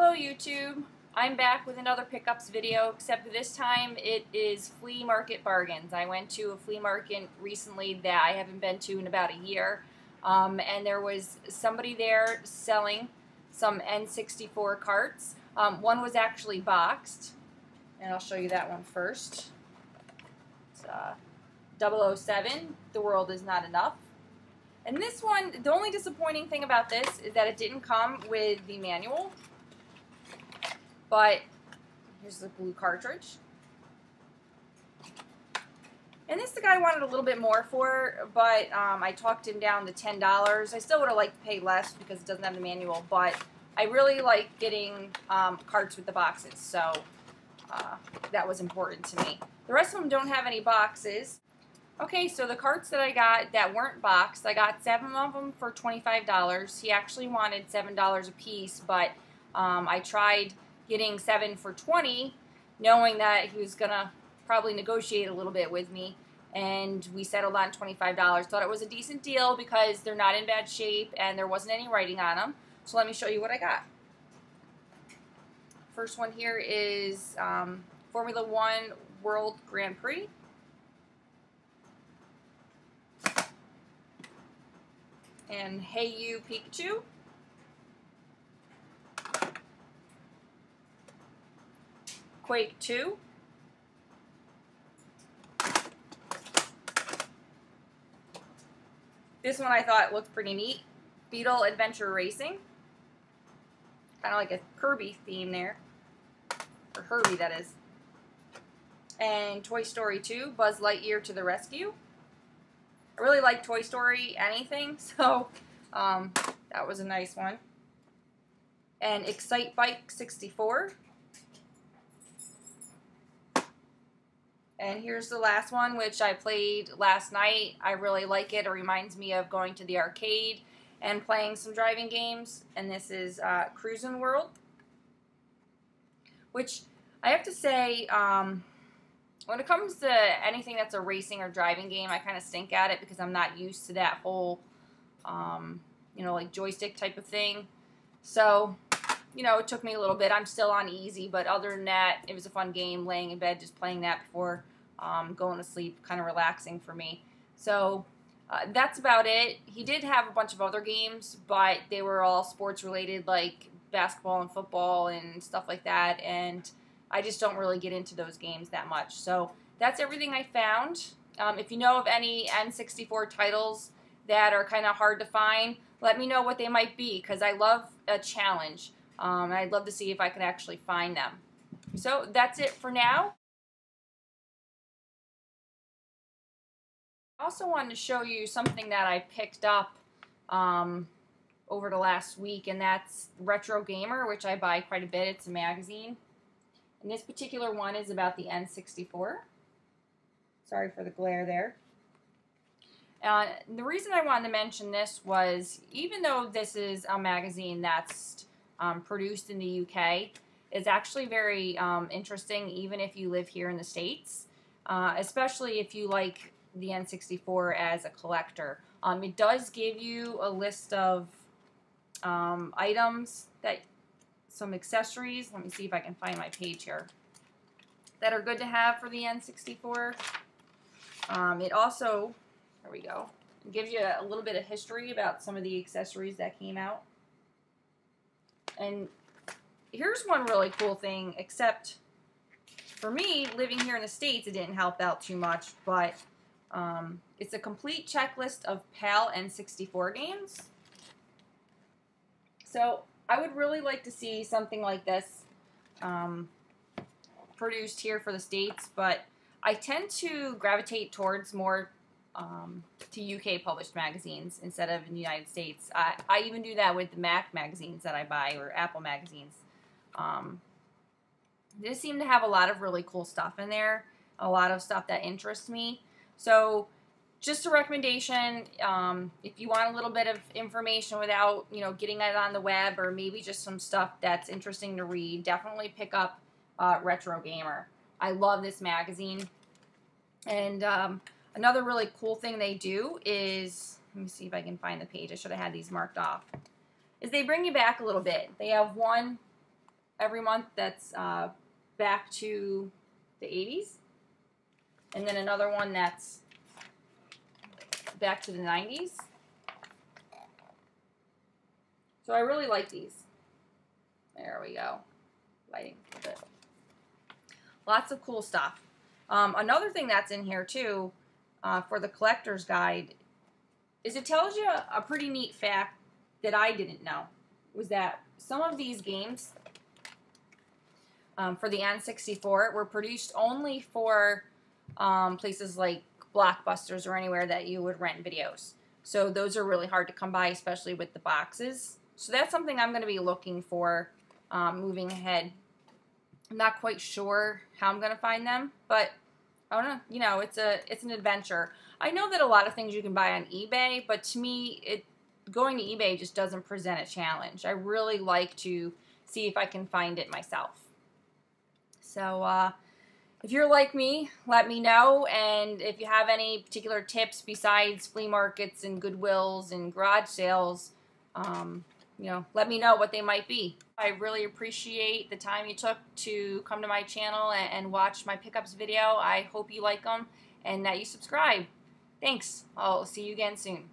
Hello YouTube, I'm back with another pickups video, except this time it is flea market bargains. I went to a flea market recently that I haven't been to in about a year, and there was somebody there selling some N64 carts. One was actually boxed, and I'll show you that one first. It's 007, The World Is Not Enough. And this one, the only disappointing thing about this is that it didn't come with the manual. But here's the blue cartridge. And this the guy wanted a little bit more for, but I talked him down to $10. I still would have liked to pay less because it doesn't have the manual, but I really like getting carts with the boxes, so that was important to me. The rest of them don't have any boxes. Okay, so the carts that I got that weren't boxed, I got 7 of them for $25. He actually wanted $7 a piece, but I tried getting 7 for $20, knowing that he was gonna probably negotiate a little bit with me, and we settled on $25. Thought it was a decent deal because they're not in bad shape and there wasn't any writing on them. So let me show you what I got. First one here is Formula One World Grand Prix. And Hey You Pikachu. Quake 2. This one I thought looked pretty neat. Beetle Adventure Racing. Kind of like a Kirby theme there. Or Herbie, that is. And Toy Story 2, Buzz Lightyear to the Rescue. I really like Toy Story anything, so that was a nice one. And Excite Bike 64. And here's the last one, which I played last night. I really like it. It reminds me of going to the arcade and playing some driving games. And this is Cruisin' World, which I have to say, when it comes to anything that's a racing or driving game, I kind of stink at it because I'm not used to that whole, you know, like joystick type of thing. So, you know, it took me a little bit. I'm still on easy, but other than that, it was a fun game, laying in bed, just playing that before going to sleep, kind of relaxing for me. So that's about it. He did have a bunch of other games, but they were all sports related, like basketball and football and stuff like that, and I just don't really get into those games that much. So that's everything I found. If you know of any N64 titles that are kind of hard to find, let me know what they might be, because I love a challenge. I'd love to see if I can actually find them. So that's it for now. I also wanted to show you something that I picked up over the last week, and that's Retro Gamer, which I buy quite a bit. It's a magazine. And this particular one is about the N64. Sorry for the glare there. The reason I wanted to mention this was, even though this is a magazine that's produced in the UK, it's actually very interesting even if you live here in the States, especially if you like the N64 as a collector. It does give you a list of items, that some accessories. Let me see if I can find my page here, that are good to have for the N64. It also, there we go, it gives you a little bit of history about some of the accessories that came out. And here's one really cool thing, except for me, living here in the States, it didn't help out too much, but it's a complete checklist of PAL N64 games. So I would really like to see something like this produced here for the States, but I tend to gravitate towards more to UK published magazines instead of in the United States. I even do that with the Mac magazines that I buy, or Apple magazines. They seem to have a lot of really cool stuff in there, a lot of stuff that interests me. So just a recommendation, if you want a little bit of information without, you know, getting it on the web, or maybe just some stuff that's interesting to read, definitely pick up Retro Gamer. I love this magazine. And another really cool thing they do is, let me see if I can find the page. I should have had these marked off. Is they bring you back a little bit. They have one every month that's back to the 80s. And then another one that's back to the 90s. So I really like these. There we go. Lighting a bit. Lots of cool stuff. Another thing that's in here too, for the collector's guide, is it tells you a pretty neat fact that I didn't know, was that some of these games for the N64 were produced only for places like Blockbusters or anywhere that you would rent videos. So those are really hard to come by, especially with the boxes. So that's something I'm going to be looking for moving ahead. I'm not quite sure how I'm going to find them, but I don't know, you know, it's an adventure. I know that a lot of things you can buy on eBay, but to me, going to eBay just doesn't present a challenge. I really like to see if I can find it myself. So if you're like me, let me know, and if you have any particular tips besides flea markets and Goodwills and garage sales, you know, let me know what they might be. I really appreciate the time you took to come to my channel and watch my pickups video. I hope you like them and that you subscribe. Thanks. I'll see you again soon.